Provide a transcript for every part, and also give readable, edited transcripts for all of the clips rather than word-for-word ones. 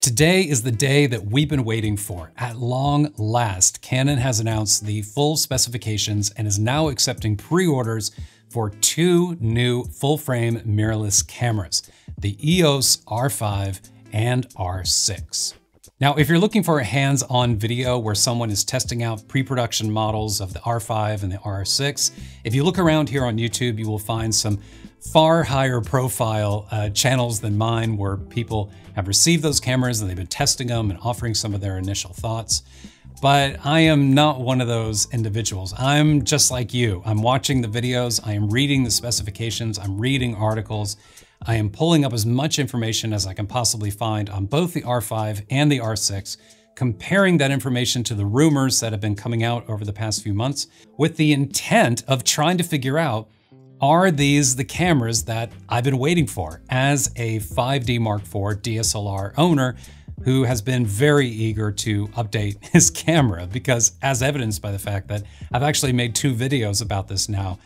Today is the day that we've been waiting for. At long last, Canon has announced the full specifications and is now accepting pre-orders for two new full-frame mirrorless cameras, the EOS R5 and R6. Now, if you're looking for a hands-on video where someone is testing out pre-production models of the R5 and the R6, if you look around here on YouTube, you will find some far higher profile channels than mine where people have received those cameras and they've been testing them and offering some of their initial thoughts. But I am not one of those individuals. I'm just like you. I'm watching the videos, I am reading the specifications, I'm reading articles, I am pulling up as much information as I can possibly find on both the R5 and the R6, comparing that information to the rumors that have been coming out over the past few months with the intent of trying to figure out, are these the cameras that I've been waiting for as a 5D Mark IV DSLR owner who has been very eager to update his camera, because as evidenced by the fact that I've actually made two videos about this now,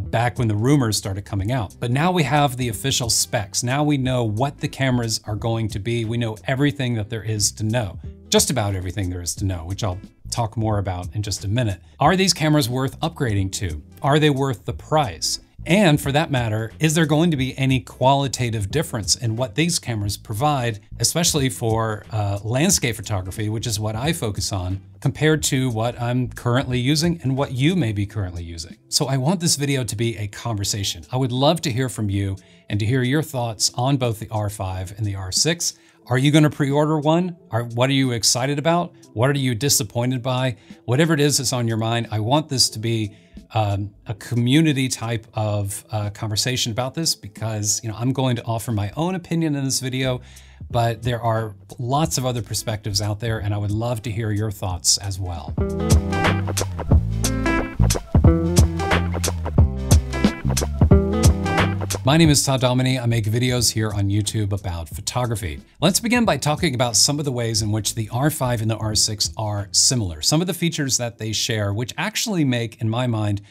back when the rumors started coming out. But now we have the official specs. Now we know what the cameras are going to be. We know everything that there is to know. Just about everything there is to know, which I'll talk more about in just a minute. Are these cameras worth upgrading to? Are they worth the price? And for that matter, is there going to be any qualitative difference in what these cameras provide, especially for landscape photography, which is what I focus on, compared to what I'm currently using and what you may be currently using? So I want this video to be a conversation. I would love to hear from you and to hear your thoughts on both the R5 and the R6. Are you going to pre-order one? What are you excited about? What are you disappointed by? Whatever it is that's on your mind, I want this to be a community type of conversation about this, because I'm going to offer my own opinion in this video, but there are lots of other perspectives out there, and I would love to hear your thoughts as well. My name is Todd Dominey. I make videos here on YouTube about photography. Let's begin by talking about some of the ways in which the R5 and the R6 are similar. Some of the features that they share, which actually make, in my mind,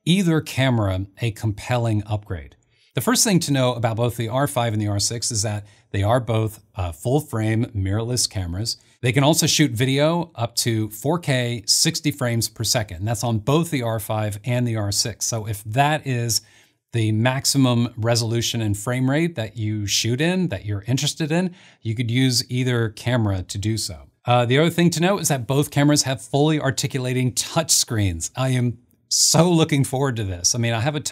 either camera a compelling upgrade. The first thing to know about both the R5 and the R6 is that they are both full-frame mirrorless cameras. They can also shoot video up to 4K 60 frames per second. And that's on both the R5 and the R6. So if that is the maximum resolution and frame rate that you shoot in, that you're interested in, you could use either camera to do so. The other thing to note is that both cameras have fully articulating touch screens. I am so looking forward to this. I mean, I have a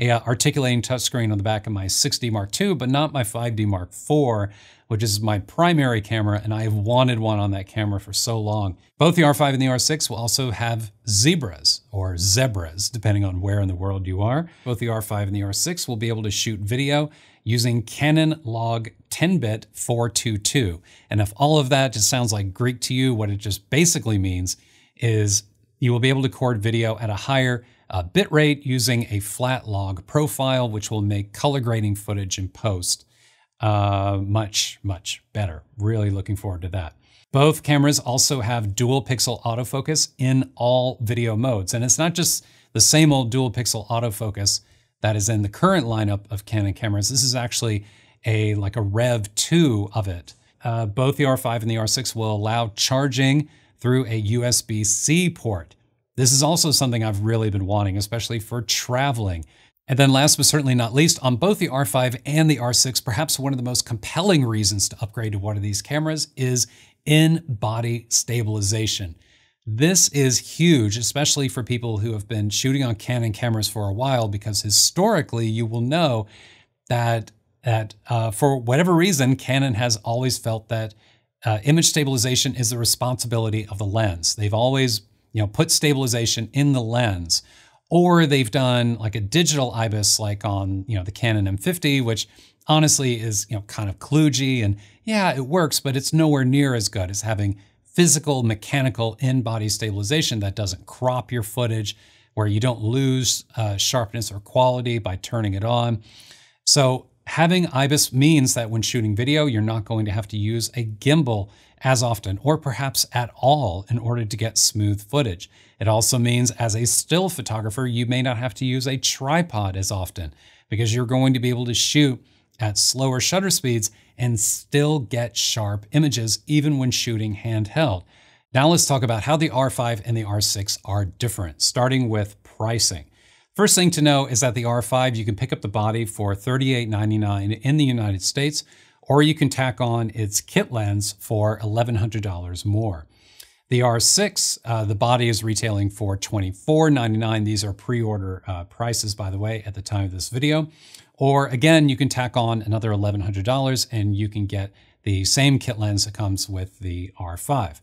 articulating touchscreen on the back of my 6D Mark II, but not my 5D Mark IV, which is my primary camera, and I have wanted one on that camera for so long. Both the R5 and the R6 will also have zebras, or zebras, depending on where in the world you are. Both the R5 and the R6 will be able to shoot video using Canon log 10-bit 422. And if all of that just sounds like Greek to you, what it just basically means is you will be able to record video at a higher bit rate using a flat log profile, which will make color grading footage in post much, much better. Really looking forward to that. Both cameras also have dual pixel autofocus in all video modes. And it's not just the same old dual pixel autofocus that is in the current lineup of Canon cameras. This is actually like a Rev 2 of it. Both the R5 and the R6 will allow charging through a USB-C port. This is also something I've really been wanting, especially for traveling. And then last but certainly not least, on both the R5 and the R6, perhaps one of the most compelling reasons to upgrade to one of these cameras is in-body stabilization. This is huge, especially for people who have been shooting on Canon cameras for a while, because historically you will know that for whatever reason, Canon has always felt that image stabilization is the responsibility of the lens. They've always put stabilization in the lens. Or they've done like a digital IBIS, like on the Canon M50, which honestly is kind of kludgy, and yeah, it works, but it's nowhere near as good as having physical, mechanical in-body stabilization that doesn't crop your footage, where you don't lose sharpness or quality by turning it on. So having IBIS means that when shooting video, you're not going to have to use a gimbal as often, or perhaps at all, in order to get smooth footage. It also means as a still photographer, you may not have to use a tripod as often, because you're going to be able to shoot at slower shutter speeds and still get sharp images even when shooting handheld. Now let's talk about how the R5 and the R6 are different, starting with pricing. First thing to know is that the R5, you can pick up the body for $38.99 in the United States, or you can tack on its kit lens for $1,100 more. The R6, the body is retailing for $24.99. These are pre-order prices, by the way, at the time of this video. Or again, you can tack on another $1,100 and you can get the same kit lens that comes with the R5.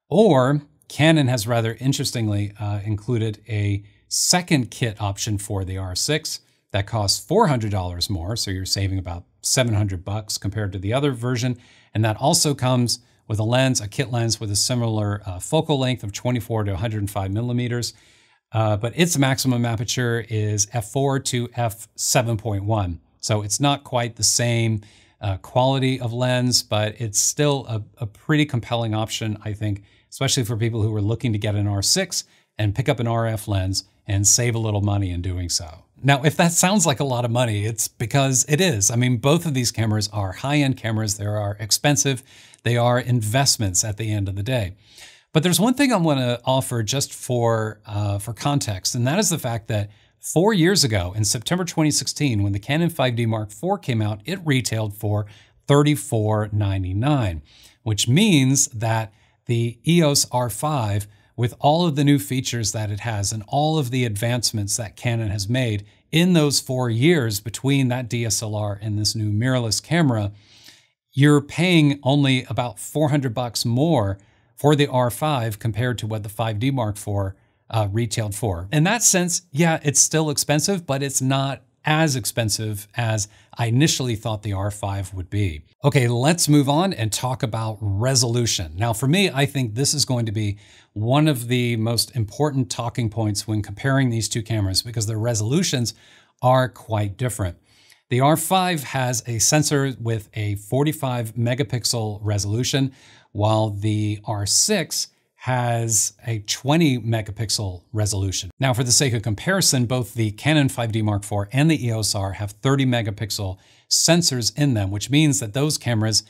Or Canon has rather interestingly included a second kit option for the R6 that costs $400 more. So you're saving about $700 compared to the other version. And that also comes with a lens, a kit lens with a similar focal length of 24 to 105 millimeters. But its maximum aperture is f4 to f7.1. So it's not quite the same quality of lens, but it's still a pretty compelling option, I think, especially for people who are looking to get an R6 and pick up an RF lens and save a little money in doing so. Now, if that sounds like a lot of money, it's because it is. I mean, both of these cameras are high-end cameras. They are expensive. They are investments at the end of the day. But there's one thing I want to offer just for context, and that is the fact that 4 years ago, in September 2016, when the Canon 5D Mark IV came out, it retailed for $34.99, which means that the EOS R5, with all of the new features that it has and all of the advancements that Canon has made in those 4 years between that DSLR and this new mirrorless camera, you're paying only about $400 more for the R5 compared to what the 5D Mark IV retailed for. In that sense, yeah, it's still expensive, but it's not as expensive as I initially thought the R5 would be. Okay, let's move on and talk about resolution. Now, for me, I think this is going to be one of the most important talking points when comparing these two cameras because their resolutions are quite different. The R5 has a sensor with a 45 megapixel resolution, while the R6 has a 20 megapixel resolution. Now, for the sake of comparison, both the Canon 5D Mark IV and the EOS R have 30 megapixel sensors in them, which means that those cameras,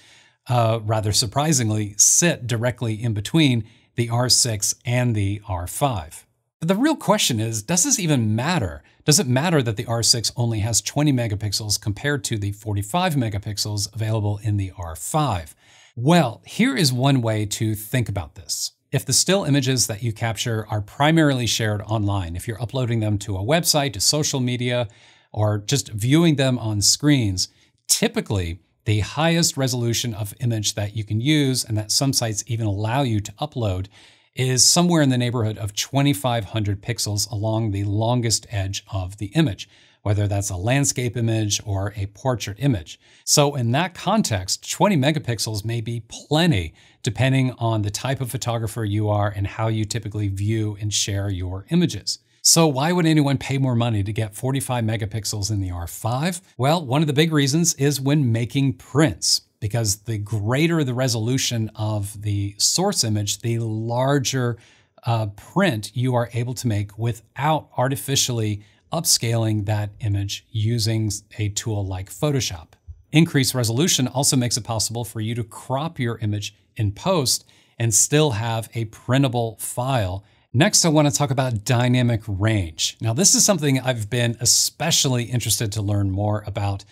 rather surprisingly, sit directly in between the R6 and the R5. But the real question is, does this even matter? Does it matter that the R6 only has 20 megapixels compared to the 45 megapixels available in the R5? Well, here is one way to think about this. If the still images that you capture are primarily shared online, if you're uploading them to a website, to social media, or just viewing them on screens, typically the highest resolution of image that you can use and that some sites even allow you to upload is somewhere in the neighborhood of 2,500 pixels along the longest edge of the image, whether that's a landscape image or a portrait image. So in that context, 20 megapixels may be plenty depending on the type of photographer you are and how you typically view and share your images. So why would anyone pay more money to get 45 megapixels in the R5? Well, one of the big reasons is when making prints, because the greater the resolution of the source image, the larger print you are able to make without artificially upscaling that image using a tool like Photoshop. Increased resolution also makes it possible for you to crop your image in post and still have a printable file. Next, I want to talk about dynamic range. Now, this is something I've been especially interested to learn more about.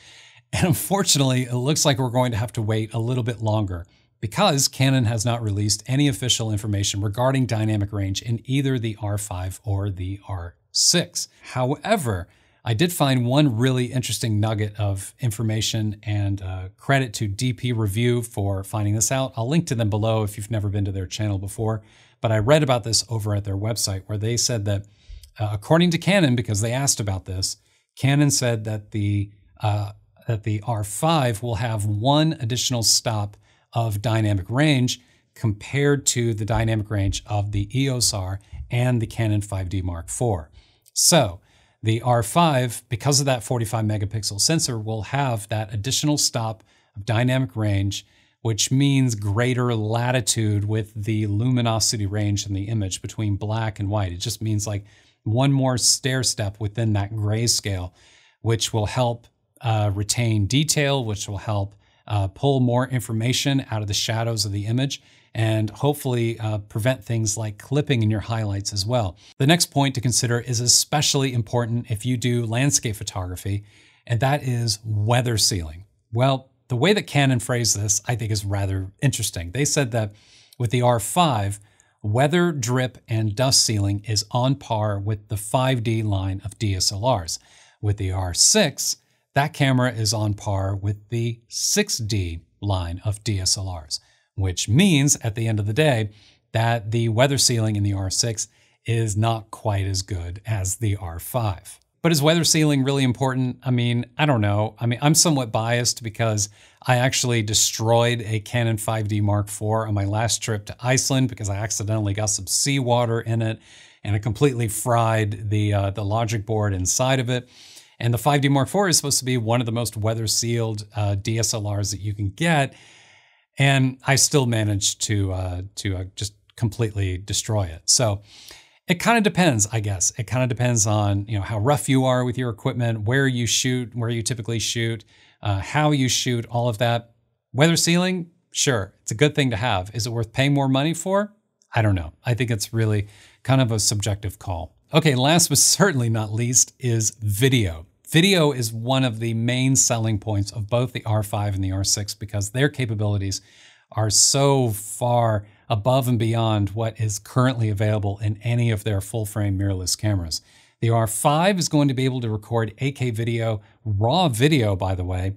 And unfortunately, it looks like we're going to have to wait a little bit longer because Canon has not released any official information regarding dynamic range in either the R5 or the R6. However, I did find one really interesting nugget of information, and credit to DP Review for finding this out. I'll link to them below if you've never been to their channel before. But I read about this over at their website where they said that according to Canon, because they asked about this, Canon said that the R5 will have one additional stop of dynamic range compared to the dynamic range of the EOS R and the Canon 5D Mark IV. So the R5, because of that 45 megapixel sensor, will have that additional stop of dynamic range, which means greater latitude with the luminosity range in the image between black and white. It just means like one more stair step within that grayscale, which will help retain detail, which will help pull more information out of the shadows of the image, and hopefully prevent things like clipping in your highlights as well. The next point to consider is especially important if you do landscape photography, and that is weather sealing. Well, the way that Canon phrased this, I think, is rather interesting. They said that with the R5, weather, drip, and dust sealing is on par with the 5D line of DSLRs. With the R6, that camera is on par with the 6D line of DSLRs, which means at the end of the day that the weather sealing in the R6 is not quite as good as the R5. But is weather sealing really important? I mean, I don't know. I mean, I'm somewhat biased because I actually destroyed a Canon 5D Mark IV on my last trip to Iceland because I accidentally got some seawater in it and it completely fried the logic board inside of it. And the 5D Mark IV is supposed to be one of the most weather sealed DSLRs that you can get. And I still managed to just completely destroy it. So it kind of depends, I guess. It kind of depends on, you know, how rough you are with your equipment, where you shoot, where you typically shoot, how you shoot, all of that. Weather sealing, sure, it's a good thing to have. Is it worth paying more money for? I don't know. I think it's really kind of a subjective call. Okay, last but certainly not least is video. Video is one of the main selling points of both the R5 and the R6 because their capabilities are so far above and beyond what is currently available in any of their full-frame mirrorless cameras. The R5 is going to be able to record 8K video, raw video, by the way,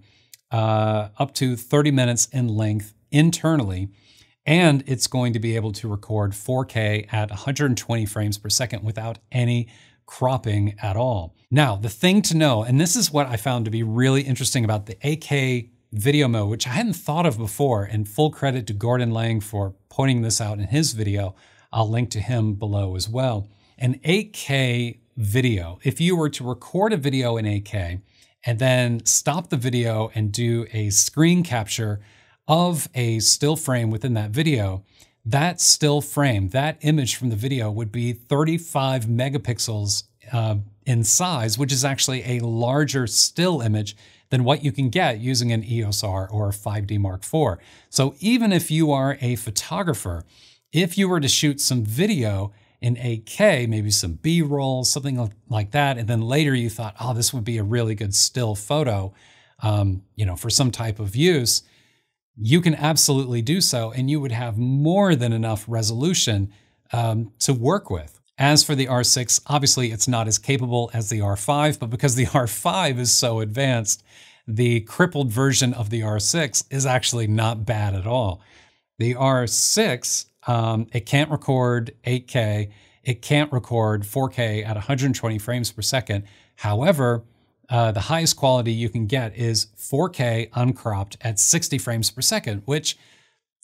up to 30 minutes in length internally, and it's going to be able to record 4K at 120 frames per second without any cropping at all. Now, the thing to know, and this is what I found to be really interesting about the 8K video mode, which I hadn't thought of before, and full credit to Gordon Laing for pointing this out in his video. I'll link to him below as well. An 8K video, if you were to record a video in 8K and then stop the video and do a screen capture of a still frame within that video, that still frame, that image from the video would be 35 megapixels in size, which is actually a larger still image than what you can get using an EOS R or a 5D Mark IV. So even if you are a photographer, if you were to shoot some video in 8K, maybe some B-roll, something like that, and then later you thought, oh, this would be a really good still photo, you know, for some type of use, you can absolutely do so, and you would have more than enough resolution to work with. As for the R6, obviously it's not as capable as the R5, but because the R5 is so advanced, the crippled version of the R6 is actually not bad at all. The R6, it can't record 8K, it can't record 4K at 120 frames per second. However, the highest quality you can get is 4K uncropped at 60 frames per second, which,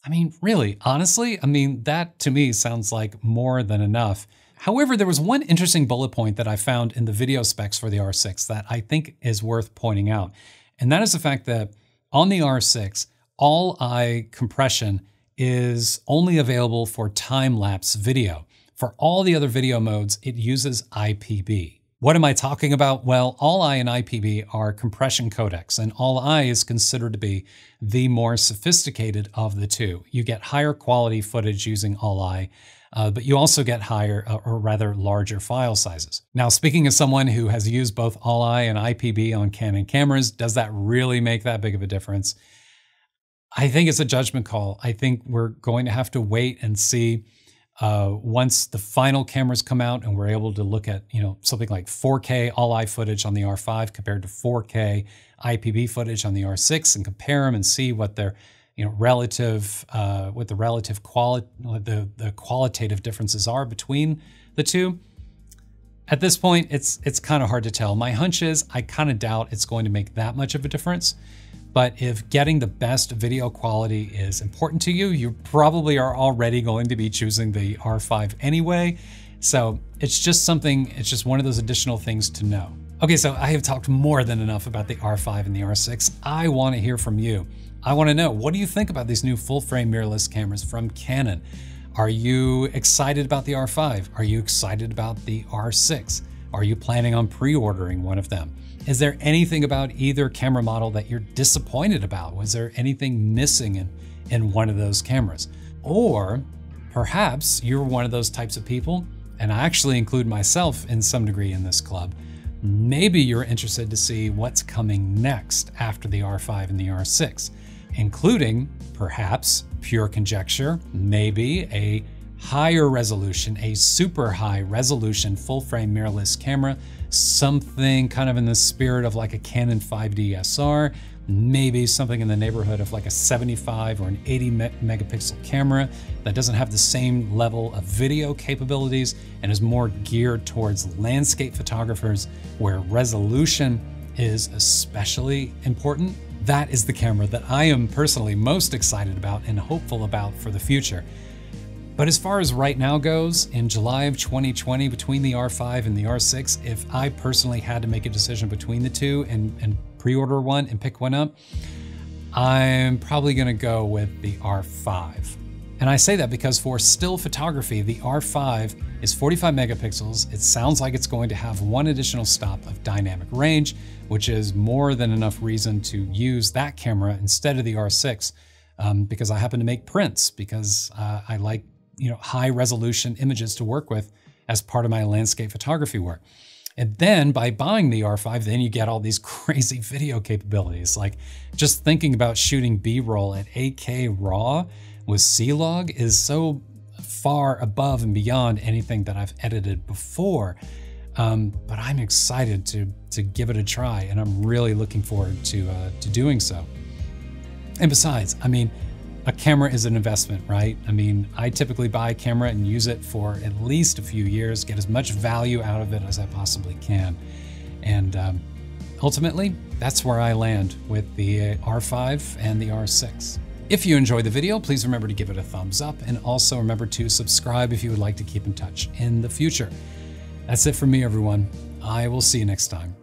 I mean, really, honestly, I mean, that to me sounds like more than enough. However, there was one interesting bullet point that I found in the video specs for the R6 that I think is worth pointing out. And that is the fact that on the R6, all-eye compression is only available for time-lapse video. For all the other video modes, it uses IPB. What am I talking about? Well, all-eye and IPB are compression codecs, and all-eye is considered to be the more sophisticated of the two. You get higher quality footage using all-eye, but you also get higher, or rather larger file sizes. Now, speaking as someone who has used both all-eye and IPB on Canon cameras, does that really make that big of a difference? I think it's a judgment call. I think we're going to have to wait and see once the final cameras come out and we're able to look at, you know, something like 4K all-eye footage on the R5 compared to 4K IPB footage on the R6 and compare them and see what their, you know, relative, what the relative the qualitative differences are between the two. At this point, it's kind of hard to tell. My hunch is I kind of doubt it's going to make that much of a difference. But if getting the best video quality is important to you, you probably are already going to be choosing the R5 anyway. So it's just something, it's just one of those additional things to know. Okay, so I have talked more than enough about the R5 and the R6. I want to hear from you. I want to know, what do you think about these new full-frame mirrorless cameras from Canon? Are you excited about the R5? Are you excited about the R6? Are you planning on pre-ordering one of them? Is there anything about either camera model that you're disappointed about? Was there anything missing in one of those cameras? Or perhaps you're one of those types of people, and I actually include myself in some degree in this club. Maybe you're interested to see what's coming next after the R5 and the R6, including perhaps pure conjecture, maybe a higher resolution, a super high resolution full frame mirrorless camera, something kind of in the spirit of like a Canon 5D SR, maybe something in the neighborhood of like a 75 or an 80 megapixel camera that doesn't have the same level of video capabilities and is more geared towards landscape photographers where resolution is especially important. That is the camera that I am personally most excited about and hopeful about for the future. But as far as right now goes, in July of 2020, between the R5 and the R6, if I personally had to make a decision between the two and pre-order one and pick one up, I'm probably gonna go with the R5. And I say that because for still photography, the R5 is 45 megapixels. It sounds like it's going to have one additional stop of dynamic range, which is more than enough reason to use that camera instead of the R6, because I happen to make prints, because I like high resolution images to work with as part of my landscape photography work. And then by buying the R5, then you get all these crazy video capabilities. Like just thinking about shooting B-roll at 8K RAW with C-Log is so far above and beyond anything that I've edited before. But I'm excited to give it a try, and I'm really looking forward to doing so. And besides, I mean, a camera is an investment, right? I mean, I typically buy a camera and use it for at least a few years, get as much value out of it as I possibly can. And ultimately, that's where I land with the R5 and the R6. If you enjoyed the video, please remember to give it a thumbs up, and also remember to subscribe if you would like to keep in touch in the future. That's it for me, everyone. I will see you next time.